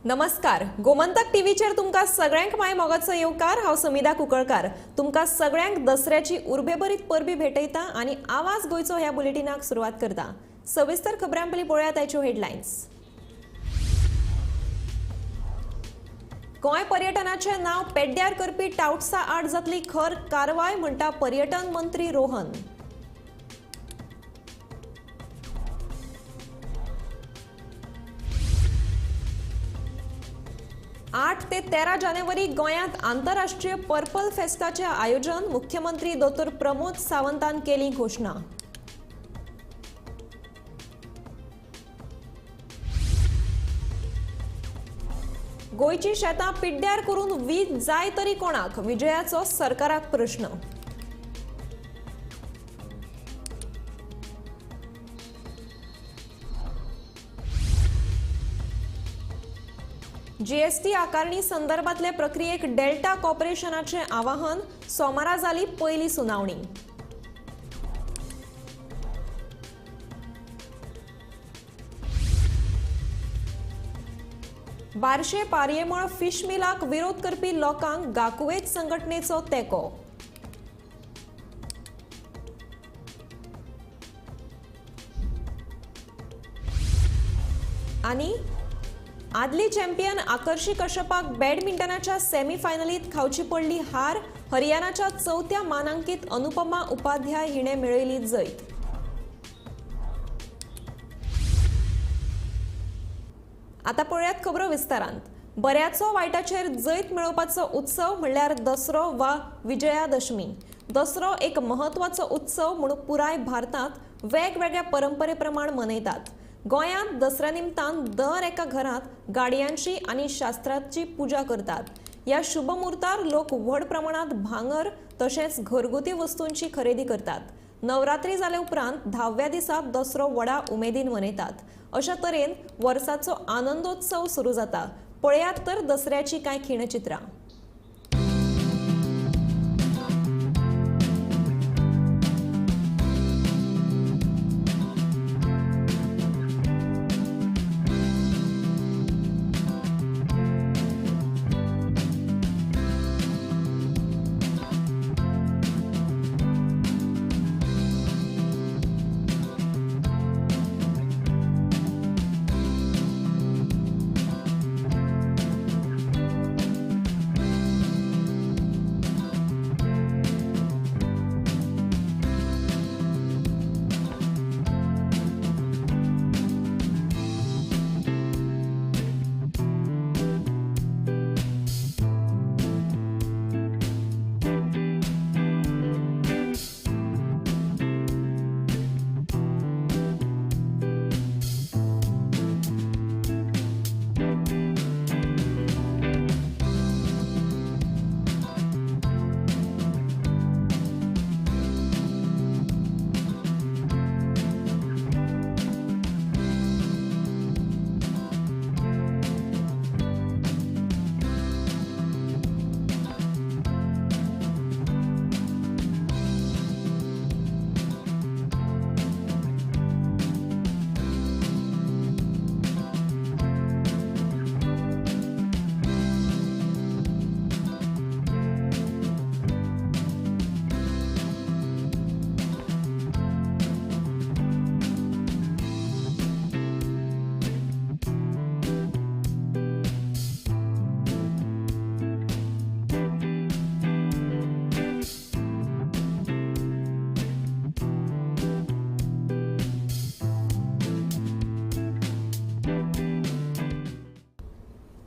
नमस्कार. गोमंतक टीव्हीचेर तुमकां सगळ्यांक माय मोगाचो येवकार. हांव समिधा कुंकळकार. तुमकां सगळ्यांक दसऱ्याची उर्बेभरीत परबी भेटयता आनी आवाज गोंयचो ह्या बुलेटिनाक सुरवात करता. सविस्तर खबरां पयलीं पळयात आयच्यो हेडलायन्स. गोंय पर्यटनाचें नांव पेड्ड्यार करपी टाउट्सा आड जातली खर कारवाय म्हणटा पर्यटन मंत्री रोहन. आठ ते 13 जानेवारी गोंयांत आंतरराष्ट्रीय पर्पल फेस्टाचे आयोजन. मुख्यमंत्री दोतोर प्रमोद सावंतान केली घोषणा. गोंयची शेतां पिड्ड्यार करून वीज जाय तरी कोणाक? विजयाचो सरकाराक प्रश्न. जीएसटी आकारणी संदर्भातले प्रक्रियेक डेल्टा कॉर्पोरेशनाचे आवाहन. सोमारा जाली पयली सुनावणी. बार्शे पारयेमळ फिश मिलाक विरोध करपी लोकांक गाकुवेज संघटनेचो तेंको. आनी आदली चॅम्पियन आकर्षी कश्यपाक बॅडमिंटनाच्या सेमीफायनलीत खावची पडली हार. हरियाणाच्या चौथ्या मानांकीत अनुपमा उपाध्याय हिणे मेळयली जैत. आता पळयात खबरो विस्तारांत. बऱ्याचो वायटाचेर जैत मेळोवपाचो उत्सव म्हणल्यार दसरो वा विजयादशमी. दसरो एक महत्वाचो उत्सव म्हणून पुराय भारतांत वेगवेगळ्या परंपरे प्रमाण मनयतात. गोंयांत दसऱ्या निमतान दर एका घरांत गाडयांची आनी शास्त्राची पुजा करतात. ह्या शुभ मुहूर्तार लोक व्हड प्रमाणात भांगर तशेंच घरगुती वस्तूंची खरेदी करतात. नवरात्री जाले उपरांत 10व्या दिसा दसरो व्हडा उमेदीन मनयतात. अशा तरेन वर्साचो आनंदोत्सव सुरू जाता. पळयात तर दसऱ्याची कांय खिणचित्रां.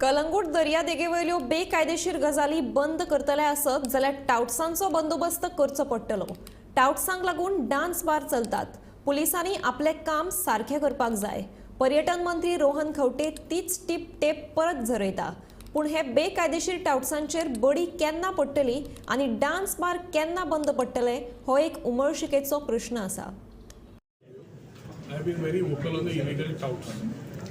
कलंगूट दर्यादेगेवयल्यो बेकायदेशीर गजाली बंद करतले आसत जाल्यार टाउट्सांचो बंदोबस्त करचो पडटलो. टाउट्सांक लागून डान्स बार चलतात. पुलिसांनी आपले काम सारखे करपाक जाय. पर्यटन मंत्री रोहन खंवटे तीच टेप परत झरयता. पूण हे बेकायदेशीर टाउट्सांचेर बडी केन्ना पडटली आनी डान्स बार केन्ना बंद पडटले हो एक उमळशिकेचो प्रश्न आसा. I have been very vocal on the illegal touts.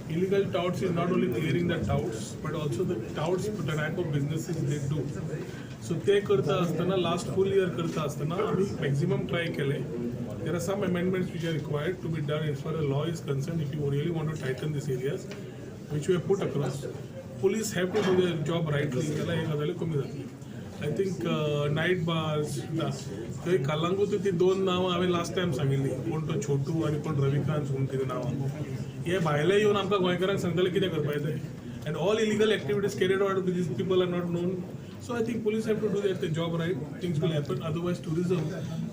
Illegal touts is not only clearing the touts, but also the touts, the type of businesses they do. So ते करता असताना लास्ट फुल इयर करता असताना आम्ही मॅक्झिमम ट्राय केले. There are some amendments which are required to be done as far as law is concerned if you really want to tighten these areas, which we have put across. police have to do their job rightly. त्याला हे गजाली कमी जातली. I think night bars थंय कलांगूट ती दोन नांवां हांवें लास्ट टायम सांगिल्ली, कोण तो छोटू आनी कोण रविकांत म्हणून कितें नांवां. हे भायले येवन आमकां गोंयकारांक सांगताले कितें करपाक जाय. And all illegal activities carried out with these people are not known. So I think police have to do their job right. Things will happen. Otherwise, tourism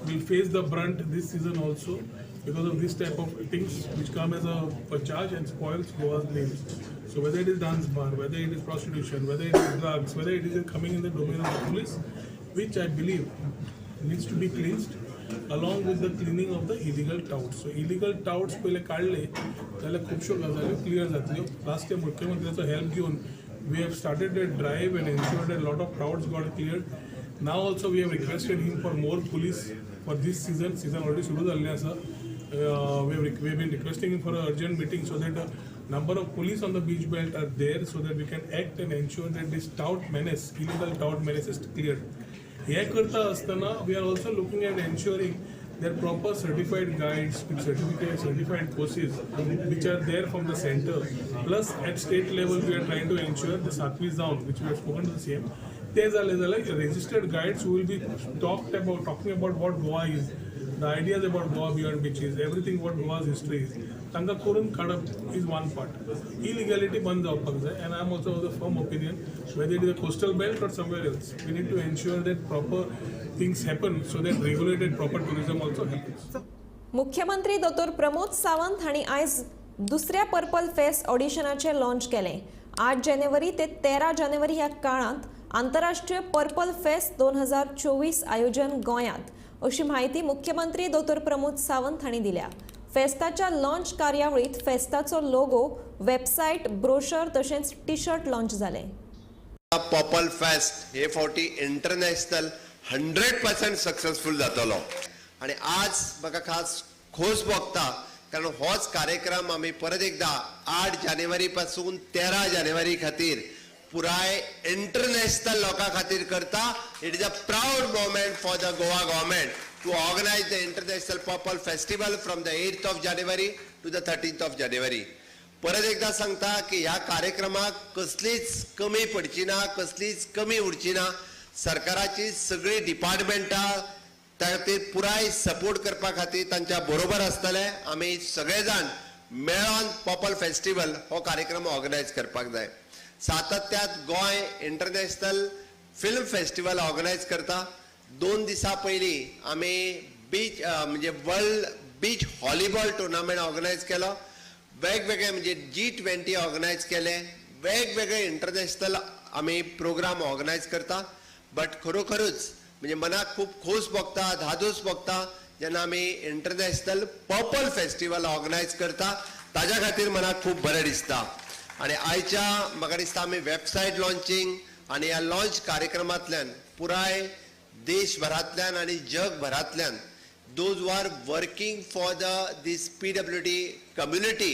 will face the brunt this season also because of this type of things which come as a charge and spoils Goa's names. So whether it is dance bar, whether it is prostitution, whether it is drugs, whether it is coming in the domain of the police, which I believe needs to be cleansed along with the cleaning of the illegal touts. So illegal touts पहिले काढले जाल्यार खुबश्यो गजाली clear जातल्यो. Last time मुख्यमंत्र्याचो help घेवन we have started a drive and ensured that a lot of touts got cleared. Now also we have requested him for more police for this season. Season already सुरू जाल्लें आसा. We have been requesting him for an urgent meeting so that the number of police on the beach belt are there so that we can act and ensure that this tout menace, illegal tout menace is cleared. हे करता असताना we are also looking at ensuring that proper certified guides with certified courses which are there from the center. Plus at state level we are trying to ensure the Satvi zone which we have spoken to the CM. They are registered guides who will be talking about what Goa is, the ideas about Goa beyond beaches, everything what Goa's history is. तांकां करून काडप is one part. Illegality बंद जावपाक जाय, and I am also of the firm opinion whether it is a coastal belt or somewhere else, we need to ensure that proper things happen so that regulated proper tourism also happens. मुख्यमंत्री दोतोर प्रमोद सावंत हांणी आयज दुसऱ्या purple fest ऑडिशनाचे launch केले. 8 जानेवारी ते 13 जानेवारी ह्या काळात आंतरराष्ट्रीय पर्पल फेस्ट 2024 आयोजन गोंयांत, अशी माहिती मुख्यमंत्री दोतोर प्रमोद सावंत हांणी दिल्या. फेस्ताच्या लॉन्च कार्यावळीत फेस्ताचो लोगो, वेबसायट, ब्रोशर तशेंच टी शर्ट लॉन्च जाले. पर्पल फेस्ट हे फावटी इंटरनॅशनल 100% सक्सेसफुल जातलो आणि आज म्हाका खास खोस भोगता कारण होच कार्यक्रम आमी परत एकदा 8 जानेवारी पासून 13 जानेवारी खातीर पुराय इंटरनॅशनल लोकां खातीर करता. It is a proud moment for the Goa government to organize the International Purple Festival from the 8th of January to the 13th of January. परत एकदा सांगता की ह्या कार्यक्रमाक कसलीच कमी पडची ना, कसलीच कमी उरची ना. सरकाराची सगळी डिपार्टमेंटां त्या खातीर पुराय सपोर्ट करपा खातीर तांच्या बरोबर आसतले. आमी सगळे जाण मेळोन पर्पल फेस्टिवल हो कार्यक्रम ऑर्गनायज करपाक जाय. सातत्यात Goa international film festival organise करता. 2 दिसां पयलीं आमी बीच म्हणजे world beach volleyball tournament organise केलो. वेगवेगळे म्हणजे G20 ऑर्गनायज केले. वेगवेगळे इंटरनॅशनल आमी प्रोग्राम ऑर्गनायज करता. बट खरोखरूच म्हणजे मनाक खूब खोस भोगता, धादोस भोगता जेन्ना आमी इंटरनॅशनल पर्पल फेस्टिवल ऑर्गनायज करता. ताज्या खातीर मनाक खूब बरें दिसता. आनी आयच्या म्हाका दिसता आमी वेबसायट लॉन्चिंग आनी ह्या लॉन्च कार्यक्रमांतल्यान पुराय देशभरांतल्यान आनी जगभरांतल्यान those who are working for these PWD community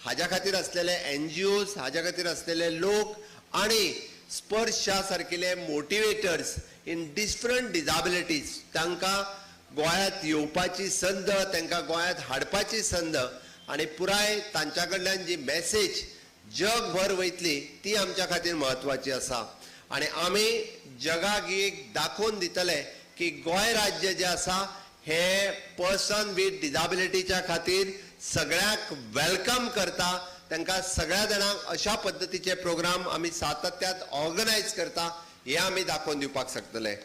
हाज्या खातीर आसलेले NGOs, हाज्या खातीर आसलेले लोक आनी स्पर्श सारकिले मोटिवेटर्स इन डिफरंट डिजाबिलिटीज तांकां गोंयांत येवपाची संद, तांकां गोंयांत हाडपाची संद आनी पुराय तांच्या कडल्यान जी मॅसेज जगभर वयतली ती आमच्या खातीर म्हत्वाची आसा. आनी आमी जगाक एक दाखोवन दितले की गोंय राज्य जे आसा हे पर्सन विथ डिजाबिलिटीच्या खातीर सगळ्यांक वेलकम करता. तांकां सगळ्या जाणांक अशा पद्दतीचे प्रोग्राम आमी सातत्यात ऑर्गनायज करता हे आमी दाखोवन दिवपाक शकतले.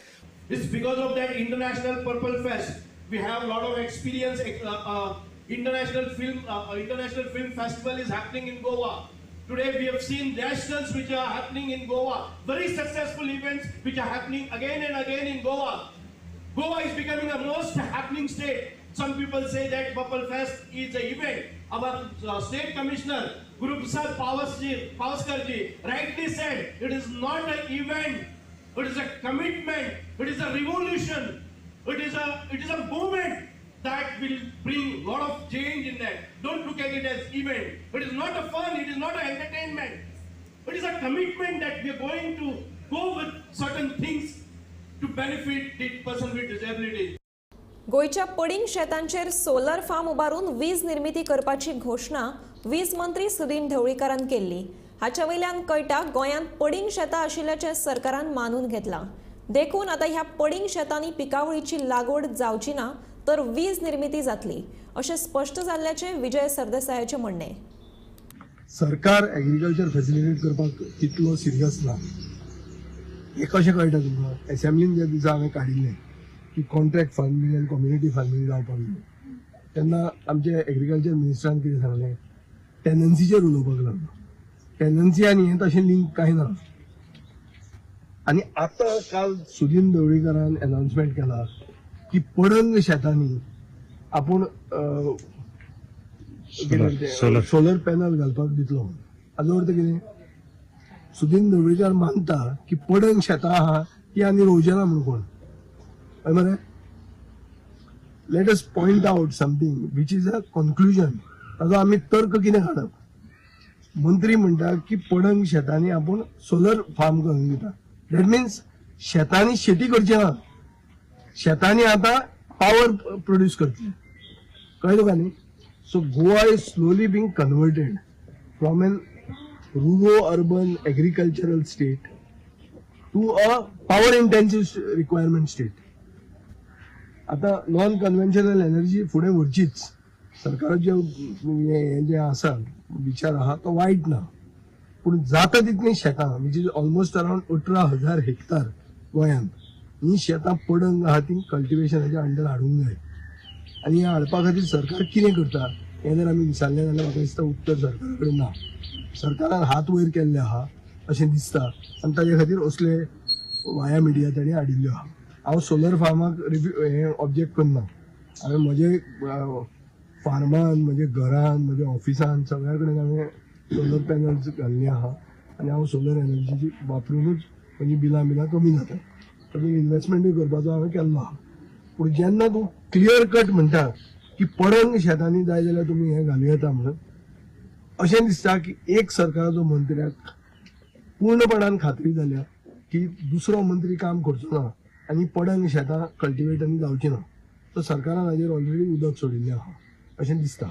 It's because of that International Purple Fest. We have a lot of experience. International Film Festival is happening in Goa. Today we have seen nationals which are happening in Goa. Very successful events which are happening again and again in Goa. Goa is becoming a most happening state. Some people say that Purple Fest is an event. Our State Commissioner Guru Prasad Pawaskarji rightly said it is not an event. It is a commitment. It is a revolution. It is a movement that will bring a lot of change in that. Don't look at it as event. It is not a fun. It is not an entertainment. It is a commitment that we are going to go with certain things to benefit the person with disability. गोयच्या पडींग शेतांचेर solar farm उबारून वीज निर्मिती करपाची घोषणा वीज मंत्री सुदीन ढवळीकरान केल्ली. हाच्या वयल्यान कळटा गोंयांत पडींग शेतां आशिल्ल्याचें सरकारान मानून घेतलां. देखून आतां ह्या पडींग शेतांनी पिकावळीची लागवड जावची ना तर वीज निर्मिती जातली अशें स्पश्ट जाल्ल्याचें विजय सरदेसायाचें म्हणणें. सरकार एग्रीकल्चर फॅसिलिटेट करपाक तितलो सिरियस ना. हें कशें कळटा तुमकां? एसेंब्लीन ज्या दिसा हांवें काडिल्लें की कॉन्ट्रॅक्ट फार्मींग आनी कम्युनिटी फार्मींग जावपाक जाय तेन्ना आमचे एग्रीकल्चर मिनिस्टरान कितें सांगलें, टॅनन्सीचेर उलोवपाक लागलो. टॅनन्सी आनी हें तशें लिंक कांय ना. आनी आतां काल सुदीन ढवळीकरान अनाउन्समेंट केला की पडंग शेतांनी आपूण सोलर पॅनल घालपाक दितलो. हाजो अर्थ कितें? सुदीन ढवळीकर मानता की पडंग शेतां आहा ती आनी रोवचे ना म्हणून कोण. हय मरे, let us point out something which is a conclusion. ताजो आमी तर्क कितें काडप? मंत्री म्हणटा की पडंग शेतांनी आपूण सोलर फार्म करूंक दिता. दॅट मिन्स शेतांनी शेती करची ना, शेतांनी आतां पावर प्रोड्यूस करतले. कळ्ळें तुका न्ही? So Goa is slowly being converted from an rural-urban agricultural state to a power-intensive requirement state. आता नॉन कन्व्हेन्शनल एनर्जी फुडें व्हरचीच. सरकाराचे हे जे आसा विचार आहा तो वायट ना, पूण जाता तितली शेतां which is almost around 18,000 hectare गोंयांत ही शेतां पडंग आहा ती कल्टिवेशनाच्या अंडर हाडूंक जाय. आनी हे हाडपा खातीर सरकार कितें करता हें जर आमी विचारलें जाल्यार म्हाका दिसता उत्तर सरकारा कडेन ना. सरकारान हात वयर केल्ले आहा अशें दिसता आनी ताजे खातीर असले वाया मिडिया ताणी हाडिल्ल्यो आहा. हांव सोलर फार्माक हे ऑब्जेक्ट करना. हांवें म्हजे फार्मान, म्हजे घरान, म्हज्या ऑफिसान सगळ्या कडेन हांवें सोलर पॅनल्स घाल्ले आहा आनी हांव सोलर एनर्जीची वापरूनच म्हजी बिलां कमी जातात. तातूंत इन्व्हेस्टमेंटूय करपाचो हांवें केल्लो आहा. पूण जेन्ना तूं क्लियर कट म्हणटा की पडंग शेतांनी जाय जाल्यार तुमी हें घालूं येता म्हणून, अशें दिसता की एक सरकाराचो मंत्र्याक पूर्णपणान खात्री जाल्या की दुसरो मंत्री काम करचो ना आनी पडंग शेतां कल्टिवेट आनी जावची ना. तर सरकारान हाजेर ऑलरेडी उदक सोडिल्लें आहा अशें दिसता.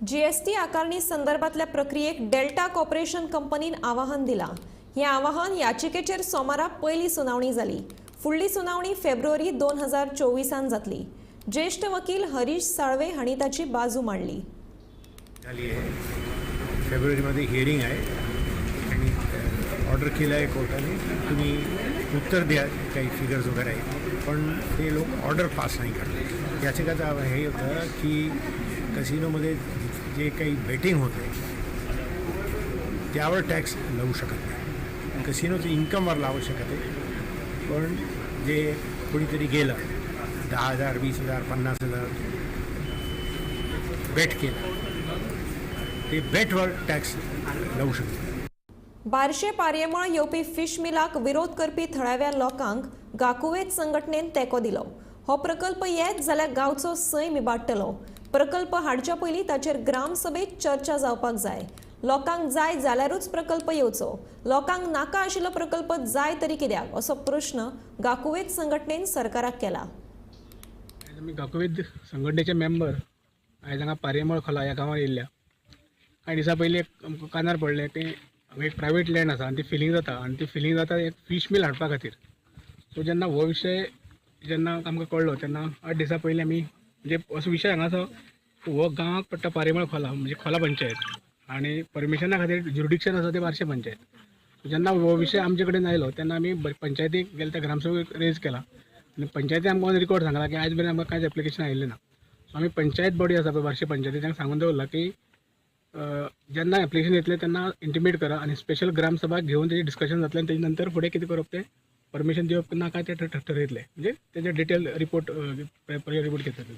जीएसटी आकारणी संदर्भातल्या प्रक्रियेक डेल्टा कॉर्पोरेशन कंपनीन आवाहन दिलां. हें आवाहन याचिकेचेर सोमारा पयली सुनावणी जाली. फुडली सुनावणी फेब्रुवारी 2024 जातली. ज्येष्ठ वकील हरीश साळवे हांणी ताची बाजू मांडली. झाली आहे. फेब्रुवारीमध्ये हिअरिंग आहे आणि ऑर्डर केलं आहे कोर्टाने तुम्ही उत्तर द्या काही फिगर्स वगैरे आहे, पण ते लोक ऑर्डर पास नाही करले. याचिकाचा हे होतं की कसिनोमध्ये जे काही बेटिंग होते त्यावर टॅक्स लावू शकत नाही. कसिनोच्या इन्कमवर लावू शकत आहे, पण जे कोणीतरी गेलं 10,000, 20,000, 50,000 बेट केलं ते बेटवर टॅक्स लावू शकतो. बार्शे पारयेमळ येवपी फिश मिलाक विरोध करपी थळाव्या लोकांक गाकुवेत संघटनेन तेंको दिलो. हो प्रकल्प येत जाल्यार गांवचो सैम इबाडटलो. प्रकल्प हाडच्या पयलीं ताचेर ग्रामसभेत चर्चा जावपाक जाय. लोकांक जाय जाल्यारूच प्रकल्प येवचो. लोकांक नाका आशिल्लो प्रकल्प जाय तरी कित्याक असो प्रश्न गाकुवेत संघटनेन सरकाराक केला. आमी गाकुवेत संघटनेचे मेंबर आयज हांगा पारयेमळ खोला ह्या गांवांत येयल्ल्या. कांय दिसा पयलीं आमकां कानार पडलें की हांगा एक प्रायवेट लँड आसा आनी ती फिलिंग जाता आनी ती फिलिंग जाता एक फीश मिल हाडपा खातीर. सो जेन्ना हो विशय जेन्ना आमकां कळ्ळो तेन्ना 8 दिसा पयलीं आमी म्हणजे असो विशय हांगा आसा हो गांवांक पडटा पारयेमळ खोला म्हणजे खोला पंचायत आनी परमिशना खातीर ज्युरिडिक्शन आसा ते बार्शे पंचायत. जेन्ना हो विशय आमचे कडेन आयलो तेन्ना आमी पंचायतीक गेले त्या ग्रामसभेक रेज केला आनी पंचायतीन आमकां रिकॉर्ड सांगला की आयज मेरेन आमकां कांयच एप्लिकेशन आयिल्लें ना. सो आमी पंचायत बॉडी आसा पळय बार्शे पंचायती तांकां सांगून दवरला की जेन्ना एप्लिकेशन येतलें तेन्ना इंटिमेट करा आनी स्पेशल ग्रामसभा घेवन तेजें डिस्कशन जातलें आनी तेजे नंतर फुडें कितें करप तें परमिशन दिवप नाका तें ठरयतलें. म्हणजे तेजे डिटेल रिपोर्ट रिपोर्ट घेतले.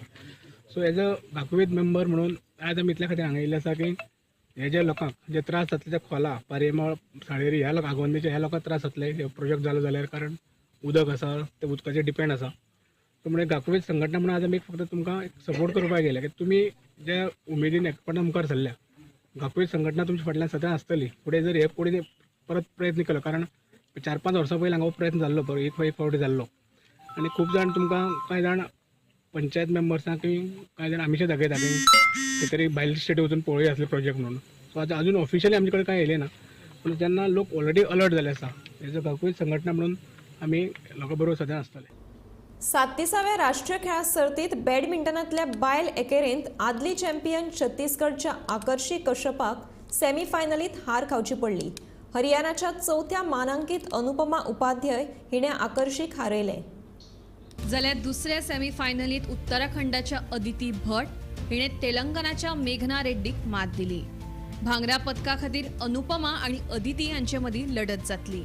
सो एज अ गाकुवेत मेंबर म्हणून आयज आमी इतल्या खातीर हांगा येयल्ले आसा की हे जे लोकांक जे त्रास जातले ते खोला पारयेमळ साळेरी ह्या लोक आगोंदेचे ह्या लोकांक त्रास जातले हे प्रोजेक्ट जालो जाल्यार, कारण उदक आसा ते उदकाचेर डिपेंड आसा. सो म्हणजे गाकुवेत संघटना म्हणून आज आमी फक्त तुमकां एक सपोर्ट करपाक गेले की तुमी जे उमेदीन एकपणान मुखार सरल्या गाकुवेत संघटना तुमच्या फाटल्यान सदां आसतली. फुडें जर हे कोणी परत प्रयत्न केलो, कारण 4-5 वर्सां पयलीं हांगा प्रयत्न जाल्लो पळय एक फावटी जाल्लो आनी खूब जाण तुमकां कांय जाण पंचायत मेंबर्सांक कांय जाण आमीशे दाखयता की खंय तरी भायले स्टेटी वचून पळोवया असले प्रोजेक्ट म्हणून. सो आता अजून ऑफिशियली आमचे कडेन कांय येयलें ना, पूण जेन्ना लोक ऑलरेडी अलर्ट जाले आसा एज अ गांवकरी संघटना म्हणून आमी लोकां बरोबर सदां आसतले. 37व्या राष्ट्रीय खेळा सर्तीत बॅडमिंटनातल्या बायल एकेरींत आदली चॅम्पियन छत्तीसगडच्या आकर्षी कश्यपाक सेमी फायनलीत हार खावची पडली. हरियाणाच्या 4थ्या मानांकीत अनुपमा उपाध्याय हिणे आकर्षीक हारयले. जाल्यार दुसऱ्या सेमी फायनलीत उत्तराखंडाच्या अदिती भट हिणे तेलंगणाच्या मेघना रेड्डीक मात दिली. भांगरा पदका खातीर अनुपमा आणि अदिती यांचे मदीं लढत जातली.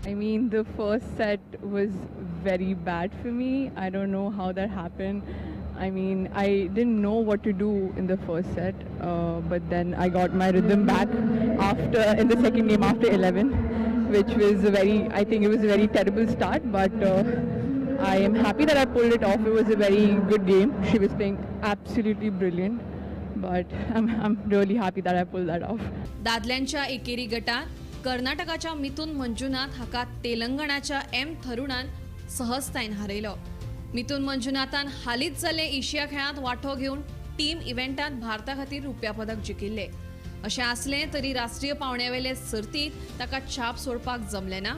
I mean, the first set was very bad for me. I don't know how that happened. I mean, I didn't know what to do in the first set, but then I got my rhythm back in the second game after 11, which was I think it was a very terrible start, but I am happy that I pulled it off. It was a very good game. She was playing absolutely brilliant, but I'm really happy that I pulled that off. दादल्यांच्या एकेरी गटात कर्नाटकाच्या मिथुन मंजुनाथ हाका तेलंगणाच्या M थरुणान सहजतायेन हारयलो. मिथुन मंजुनाथान हालींच जाल्ले Asia खेळांत वांटो घेवन टीम इव्हेंटांत भारता खातीर रुप्या पदक जिखिल्लें. अशें आसलें तरी राष्ट्रीय पावंड्यावेले सर्तीत ताका छाप सोडपाक जमलें ना.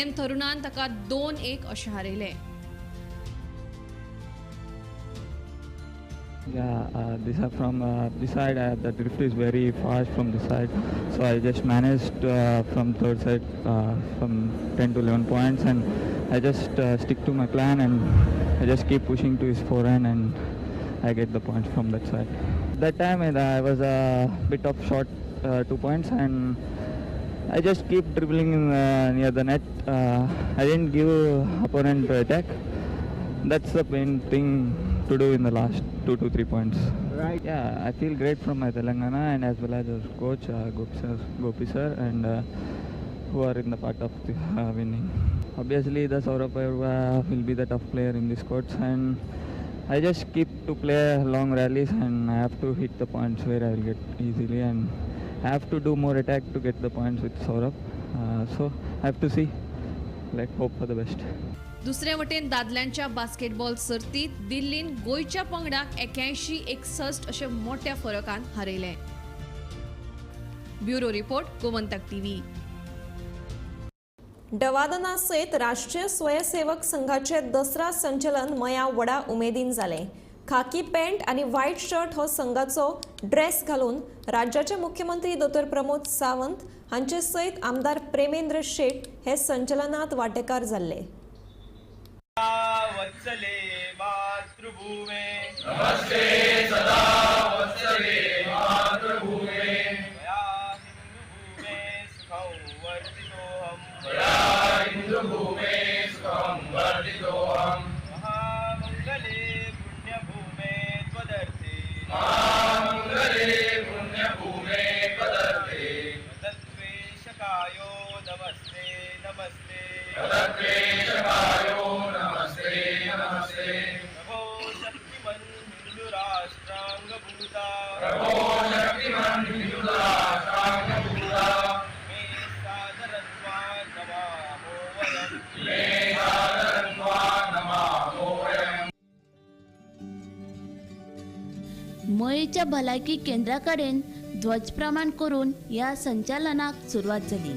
एम थरुणान ताका 2-1 अशें हारयलें. Yeah, these are from this side. The drift is very fast from this side, so I just managed from third set from 10 to 11 points, and I just stick to my plan and I just keep pushing to his forehand and I get the points from that side. That time I was a bit of short 2 points and I just keep dribbling in, near the net. I didn't give opponent to attack. That's the main thing to do in the last 2 to 3 points. Right. Yeah, I feel great from my Telangana and as well as our coach Gopi sir and who are in the part of the, winning. Obviously, the Saurabh will be the tough player in this courts, and I just keep to play long rallies and I have to hit the points where I will get easily and I have to do more attack to get the points with Saurabh. So I have to see, hope for the best. दुसरे वटेन दादल्यांच्या basketball सर्तीत दिल्लीन गोंयच्या पंगडाक 81-61 अशे मोठ्या फरकान हारयले. Bureau report, Gomantak TV. डवादना सयत राष्ट्रीय स्वयंसेवक संघाचे दसरा संचलन मया व्हडा उमेदीन जालें. खाकी पॅन्ट आनी व्हाईट शर्ट हो संघाचो ड्रेस घालून राज्याचे मुख्यमंत्री डॉ. प्रमोद सावंत हांचे सयत आमदार प्रेमेंद्र शेट हे संचलनात वांटेकार जाल्ले. वत्सले मातृभूमे नमस्ते सदा वत्सले मातृभूमे मया हिंदुभूमे सुखं वर्धितोऽहम् मया हिंदुभूमे सुखं वर्धितोऽहम् महामङ्गले पुण्यभूमे त्वदर्थे महामङ्गले पुण्यभूमे त्वदर्थे तद्वेषकायो नमस्ते नमस्ते तद्वेषकायो नमस्ते नमस्ते प्रभो शक्तिमन् हिन्दुराष्ट्राङ्गभूता प्रभो शक्तिमन् हिन्दुराष्ट्राङ्गभूता मे सादरत्वा नमामो वयम् मे सादरत्वा नमामो वयम्. मयेच्या भलायकी केंद्राकडेन ध्वजप्रमाण करून ह्या संचालनाक सुरवात जाली.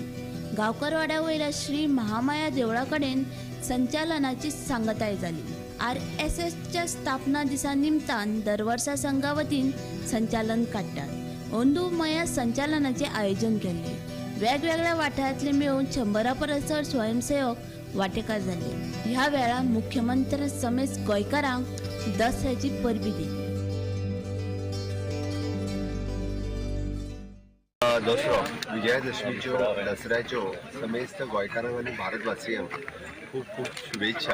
गांवकारवाड्या वयल्या श्री महामाया देवळा कडेन संचालनाची सांगताय जाली. RSSच्या स्थापना दिसा निमतान दर वर्सा संघा वतीन संचालन काडटात. अंदू मया संचालनाचे आयोजन केल्ले. वेगवेगळ्या वाठारांतले मेळून 100 परस चड स्वयंसेवक वांटेकार जाले. ह्या वेळार मुख्यमंत्री समेत गोंयकारांक दसऱ्याची परबी दिली. दसरो विजयादशमीच्यो दसऱ्याच्यो समेस्त गोंयकारांक आनी भारतवासियांक खूब खूब शुभेच्छा.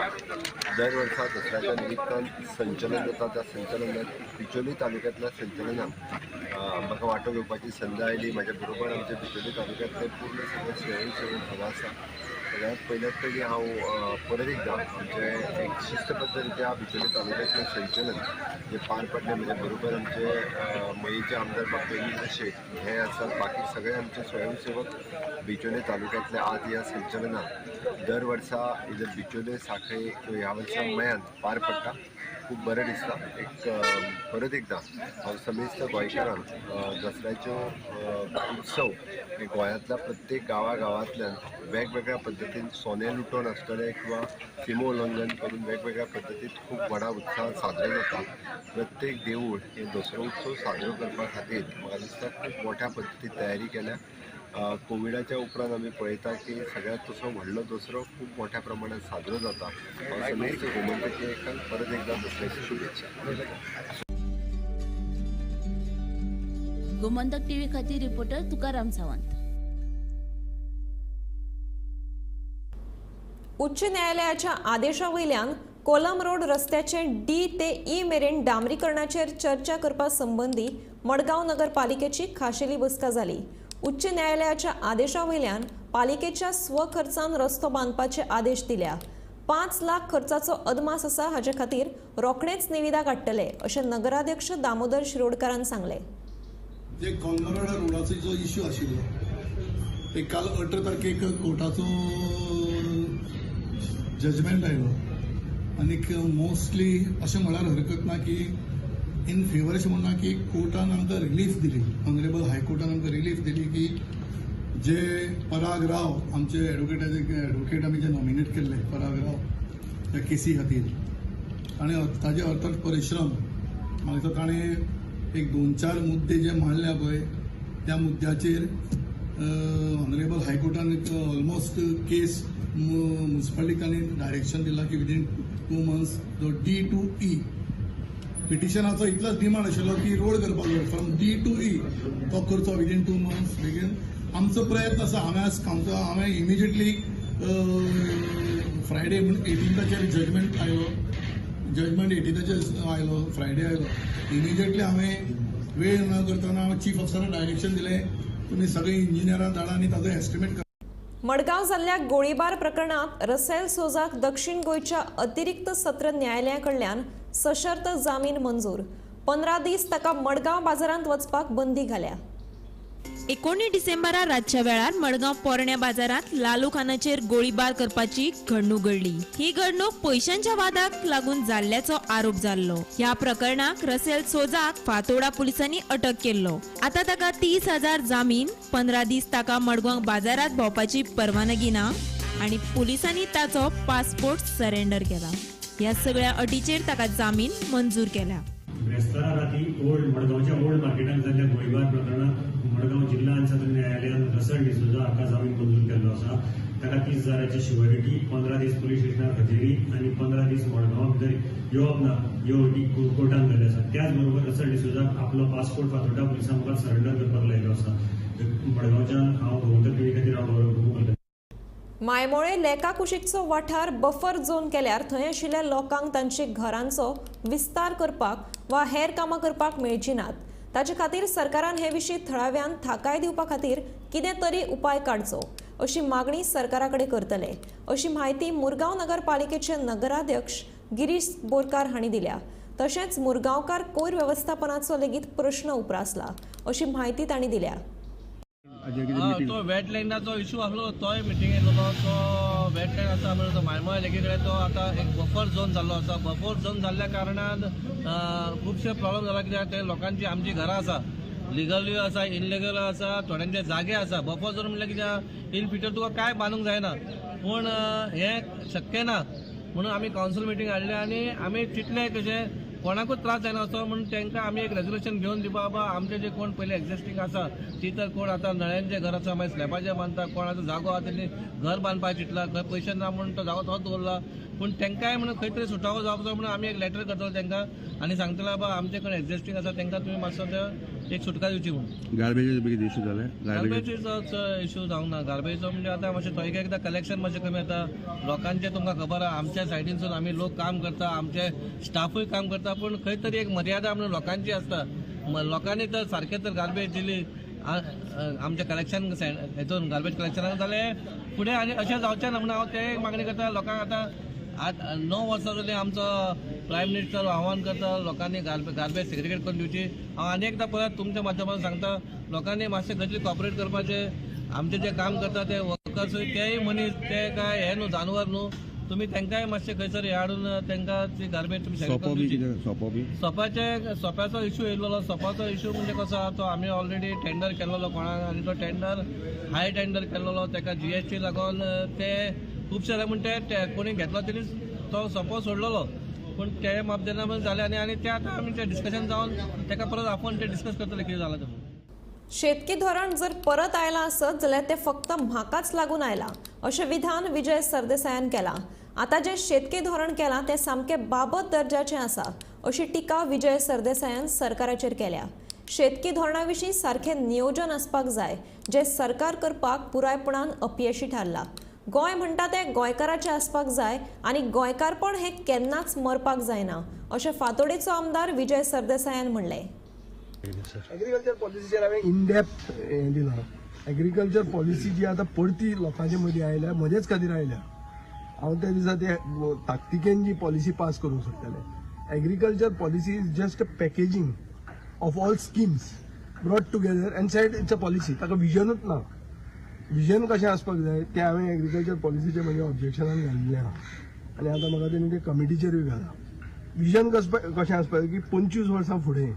दर वर्सा दसऱ्याच्या निमित्तान संचलन जाता. त्या संचलनात बिचोली तालुक्यांतल्या संचलनाक म्हाका वांटो घेवपाची संद आयली. म्हाज्या बरोबर आमचे बिचोली तालुक्यांतले पूर्ण सगळे स्वयंसेवक हांगा आसा. सगळ्यात पयलीं हांव परत एकदां आमचे एक शिस्तबद्ध रित्या बिचोली तालुक्यांतलें संचलन जे पार पडलें म्हज्या बरोबर आमचे मयेचे आमदार प्रेमेंद्र शेट हे आसात. बाकी सगळे आमचे स्वयंसेवक बिचोली तालुक्यांतले आज ह्या संचलनाक दर वर्सा इधर बिचोले सांखळे ह्या वर्सा मयांत पार पडटा. खूब बरें दिसता. परत एकदा हांव समेस्त गोंयकारांक दसऱ्याच्यो उत्सव गोंयांतल्या प्रत्येक गांवांतल्यान वेगवेगळ्या पद्दतीन सोने लुटोवन आसतले किंवा सिमो उल्लंघन करून वेगवेगळ्या पद्दतीन खूब व्हडा उत्सवान साजरे जाता. प्रत्येक देवूळ हे दसरो उत्सव साजरो करपा खातीर म्हाका दिसता खूब मोठ्या पद्दतीन तयारी केल्या. कोविडाच्या उपरांत आमी पळयता की सगळ्यांत तसो व्हडलो दसरो खूब मोठ्या प्रमाणात साजरो जाता. हांव समेस्त गोमंतकीयेकांक परत एकदा दसऱ्याची शुभेच्छा. गोमंतक टीव्ही खातीर रिपोर्टर तुकाराम सावंत. उच्च न्यायालयाच्या आदेशावयल्यान कोलम रोड रस्त्याचे D ते E मेरेन डांबरीकरणाचेर चर्चा करपा संबंधी मडगांव नगरपालिकेची खाशेली बसका जाली. उच्च न्यायालयाच्या आदेशावयल्यान पालिकेच्या स्वखर्चान रस्तो बांदपाचे आदेश दिल्या. 5 लाख खर्चाचो अदमास आसा, हाचे खातीर रोखडेच निविदा काडटले अशें नगराध्यक्ष दामोदर शिरोडकारान सांगले. जे कोंगरोडा रोडाचो जो इश्यू आशिल्लो ते काल 18 तारखेक कोर्टाचो जजमेंट आयलो आनीक मोस्टली अशें म्हळ्यार हरकत ना की इन फेवर अशें म्हणना की कोर्टान आमकां रिलीफ दिली, ऑनरेबल हायकोर्टान आमकां रिलीफ दिली की जे पराग राव आमचे एडवोकेट आमी जे नॉमिनेट केल्ले पराग राव त्या केसी खातीर आनी ताजे अर्थात परिश्रम म्हाका दिसता ताणें एक 2-4 मुद्दे जे मांडल्या पळय त्या मुद्द्याचेर ऑनरेबल हायकोर्टान ऑलमोस्ट केस म्युनिसिपालिटींनी डायरेक्शन दिला की विदीन 2 मंथ्स जो D to E पिटिशनाचो इतलोच डिमांड आशिल्लो की रोड करपाक जाय फ्रॉम D to E तो करचो विदीन 2 मंथ्स बेगीन. आमचो प्रयत्न आसा. हांवें इमिजिएटली फ्रायडे म्हण 18ताचेर जजमेंट आयलो, जजमेंट 18ताचेर आयलो, फ्रायडे आयलो. इमिजिएटली हांवें वेळ न करतना चीफ ऑफिसराक डायरेक्शन दिलें तुमी सगळे इंजिनियरां धाडा आनी ताचो एस्टिमेट करा. मडगांव जाल्ल्या गोळीबार प्रकरणात रसेल सोजाक दक्षिण गोंयच्या अतिरिक्त सत्र न्यायालयाकडल्यान सशर्त जामीन मंजूर. 15 दीस ताका मडगांव बाजारांत वचपाक बंदी घाल्या. 19 डिसेंबरा रातच्या वेळार मडगांव पोरण्या बाजारात लालू खानाचेर गोळीबार करपाची घडणूक घडली. ही घडणूक पयशांच्या वादाक लागून जाल्ल्याचो आरोप जाल्लो. ह्या प्रकरणाक रसेल सोजाक फातोडा पुलिसांनी अटक केल्लो. आता ताका 30,000 जामीन, 15 दीस ताका मडगांव बाजारात भोंवपाची परवानगी ना आणि पुलिसांनी ताचो पासपोर्ट सरेंडर केला. ह्या सगळ्या अटीचेर ताका जामीन मंजूर केला. ब्रेस्तारा राती मडगावच्या ओल्ड मार्केटात जाल्ल्या गोळीबार प्रकरणात मडगाव जिल्हा आणि सत्र न्यायालयान रसेल डिसोजा हाका जामीन मंजूर केल्लो आसा. ताका 30,000ची शिवरिटी, 15 दीस पुलीस स्टेशनार हजेरी आणि 15 दीस मडगांवा भितर येवप ना ह्यो अटी कोर्टान घाल्यो आसा. त्याच बरोबर रसेल डिसोजाक आपलो पासपोर्ट फातोड्डा पुलिसां मुखार सरेंडर करपाक लायलो आसा. मडगांवच्यान हांव गोमंतक टीव्ही खातीर हांव मायमोळे लेका कुशीकचो वाठार बफर झोन केल्यार थंय आशिल्ल्या लोकांक तांची घरांचो विस्तार करपाक वा हेर कामां करपाक मेळची नात. ताचे खातीर सरकारान हे विशीं थळाव्यान थाकाय दिवपा खातीर कितें तरी उपाय काडचो अशी मागणी सरकारा कडेन करतले अशी म्हायती मुरगांव नगरपालिकेचे नगराध्यक्ष गिरीश बोरकार हांणी दिल्या. तशेंच मुरगांवकार कोयर वेवस्थापनाचो लेगीत प्रश्न उप्रासला अशी म्हायती तांणी दिल्या. तो वेटलँडाचो इश्यू आसलो तोय मिटींग येयलो. तो वेटलँड आसा म्हणून तो मायमोळे लेगी कडेन तो आतां एक बफर झोन जाल्लो आसा. बफर झोन जाल्ल्या कारणान खुबशे प्रॉब्लेम जाला. कित्याक ते लोकांची आमची घरां आसा, लिगलूय आसा, इनलिगल आसा, थोड्यांचे जागे आसा. बफर झोन म्हणल्यार कित्याक इन फ्युचर तुका काय बांदूंक जायना, पूण हें शक्य ना म्हणून आमी कावन्सिल मिटींग हाडले आनी आमी चिंतलें कशें कोणाकूच त्रास जायना असो म्हणून तांकां आमी एक रेजोल्युशन घेवन दिवपा बाबा आमचे जे कोण पयलीं एक्झिस्टींग आसा ती तर कोण आतां नळ्यांचें घर आसा, मागीर स्लॅबाचें बांदता, कोणाचो जागो आसा तेणी घर बांदपाक चिंतला, खंय पयशे ना म्हणून तो जागो तोच दवरला. पूण तांकांय म्हणून खंय तरी सुटावो जावचो म्हणून आमी एक लेटर करतलो तांकां आनी सांगतले बाबा आमचे कोण एक्झिस्टींग आसा तांकां तुमी मातसो एक सुटका दिवची म्हणून. गार्बेज इश्यू जाले. गार्बेजीचो इश्यू जावंक ना. गार्बेजीचो म्हणजे आतां मातशें तो एकदां कलेक्शन मातशें कमी येता. लोकांचें तुमकां खबर आहा आमच्या सायडीनसून आमी लोक काम करता, आमचे स्टाफूय काम करता, पूण खंय तरी एक मर्यादा म्हणून लोकांची आसता. लोकांनी तर सारकें तर गार्बेज दिली आमच्या कलेक्शन हेतून गार्बेज कलेक्शनाक जालें फुडें आनी अशें जावचें ना म्हणून हांव ते मागणी करता. लोकांक आतां 9 वर्सां जालीं आमचो प्रायम मिनिस्टर आव्हान करता लोकांनी गार्बेज सेग्रिगेट करून दिवची. हांव आनी एकदां परत तुमच्या माध्यमांतून सांगता लोकांनी मातशें खंयतरी कॉपरेट करपाचें. आमचे जे काम करता ते वर्कर्सूय तेय मनीस ते काय हे न्हू जानवर न्हू, तुम्ही तांकांय मातशें खंयसर हे हाडून तांकां ती गार्बेज तुमी सोप्याचो इश्यू येयल्लो. सोपाचो इश्यू म्हणजे कसो आहा तो आमी ऑलरेडी टेंडर केल्लो कोणाक आनी तो टेंडर हाय टेंडर केल्लो. ताका GST लागून ते खुबशे म्हणटा ते कोणी घेतलो तरी तो सोपो सोडलेलो. पूण ते जेन्ना जाले आनी ते आतां आमी ते डिस्कशन जावन ताका परत आपण ते डिस्कस करतले कितें जालां तें. शेतकी धोरण जर परत आयला आसत जाल्यार ते फक्त म्हाकाच लागून आयला अशें विधान विजय सरदेसायान केलां. आतां जे शेतकी धोरण केलां ते सामके बाबत दर्जाचें आसा अशी टिका विजय सरदेसायान सरकाराचेर केल्या. शेतकी धोरणा विशीं सारखें नियोजन आसपाक जाय जे सरकार करपाक पुरायपणान अपयशी थारला. गोंय म्हणटा तें गोंयकाराचें आसपाक जाय आनी गोंयकारपण हें केन्नाच मरपाक जायना अशें फातोडेचो आमदार विजय सरदेसायान म्हणलें. एग्रीकल्चर पॉलिसीचेर हांवें इन डेप्थ हें दिलां. एग्रीकल्चर पॉलिसी जी आतां परती लोकांचे मदीं आयल्या म्हजेच खातीर आयल्या. हांव त्या दिसा ते ताकतिकेन जी पॉलिसी पास करूंक सोदताले. Agriculture policy is just a packaging of all schemes brought together and said it's a policy. ताका विजनूच ना. विजन कशें आसपाक जाय तें हांवें एग्रीकल्चर पॉलिसीचे म्हज्या ऑब्जेक्शनान घाल्लें आहा आनी आतां म्हाका तेणी ते कमिटीचेरूय घाला. विजन कशें आसपाक जाय की 25 वर्सां फुडें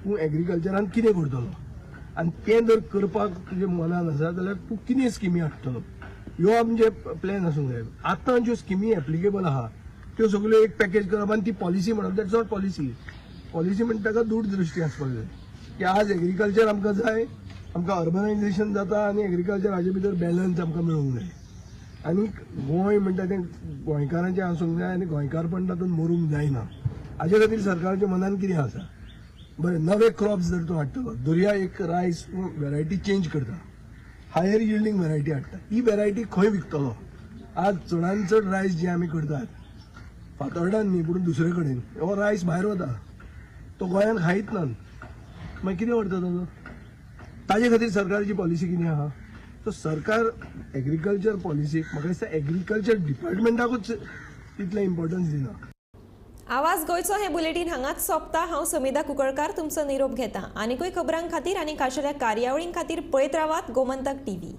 तूं एग्रीकल्चरान कितें करतलो आनी तें जर करपाक तुजे मनान आसा जाल्यार तूं कितें स्किमी हाडटलो ह्यो आमचे प्लॅन आसूंक जाय. आतां ज्यो स्किमी एप्लिकेबल आहा त्यो सगळ्यो एक पॅकेज करप आनी ती पॉलिसी म्हणप. That's not policy. पॉलिसी म्हणजे ताका दूरदृश्टी आसपाक जाय की आज एग्रीकल्चर आमकां जाय, आमकां अर्बनायझेशन जाता आनी एग्रीकल्चर हाजे भितर बॅलन्स आमकां मेळूंक जाय. आनी गोंय म्हणटा तें गोंयकारांचें आसूंक जाय आनी गोंयकारपण तातूंत मरूंक जायना. हाजे खातीर सरकाराच्या मनान कितें आसा. बरें, नवे क्रॉप्स जर तूं हाडटलो, दर्या एक रायस वेरायटी चेंज करता, हायर यिल्डिंग वेरायटी हाडटा, ही वेरायटी खंय विकतलो. आज चडांत चड रायस जे आमी करतात फातोर्डान न्ही पूण दुसरे कडेन हो रायस भायर वता, तो गोंयांत खायत ना. मागीर कितें व्हरता ताजो. ताजे खातीर सरकाराची पॉलिसी कितें आहा. सो सरकार एग्रीकल्चर पॉलिसीक म्हाका दिसता एग्रीकल्चर डिपार्टमेंटाकूच तितलें इम्पॉर्टन्स दिना. आवाज गोंयचो हें बुलेटीन हांगाच सोंपता. हांव समिधा कुंकळकार तुमचो निरोप घेता. आनीकूय खबरां खातीर आनी खाशेल्या कार्यावळीं खातीर पळयत रावात गोमंतक TV.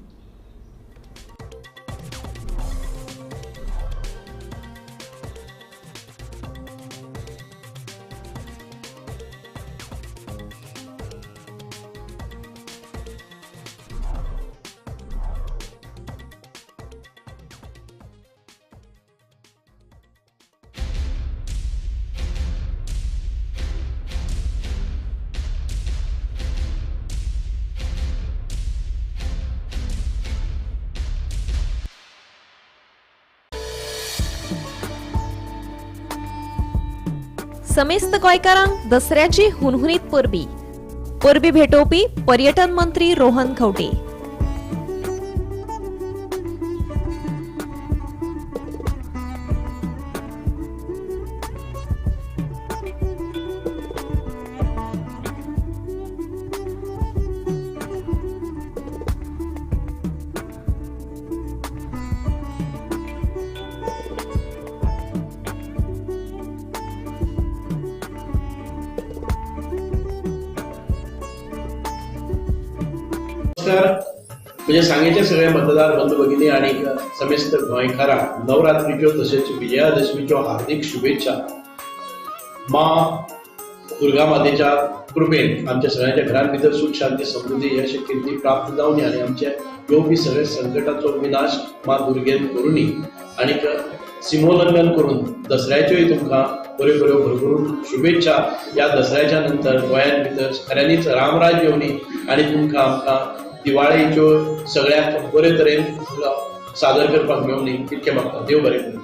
समेस्त गोंयकारांक दसऱ्याची हुनहुनीत परबी भेटोवपी पर्यटन मंत्री रोहन खंवटे. म्हणजे सांगेचे सगळे मतदार बंधू भगिनी आणि समेस्त गोंयकारांक नवरात्रीच्यो तसेच विजयादशमीच्यो हार्दिक शुभेच्छा. मां दुर्गा मातेच्या कृपेन आमच्या सगळ्यांच्या घरां भितर सुख शांती समृद्धी यश कीर्ती प्राप्त जावनी आणि आमचे येवपी सगळे संकटाचो विनाश मां दुर्गेन करुनी आणि सिमोल्लंघन करून दसऱ्याच्योय तुमकां बऱ्यो बऱ्यो भरभरून शुभेच्छा. या दसऱ्याच्या नंतर गोंयां भितर खऱ्यांनीच रामराज येवनी आणि तुमकां आमकां दिवाळेच्यो सगळ्याक बरे तरेन सादर करपाक मेळूनी इतकें मागता. देव बरें करूं.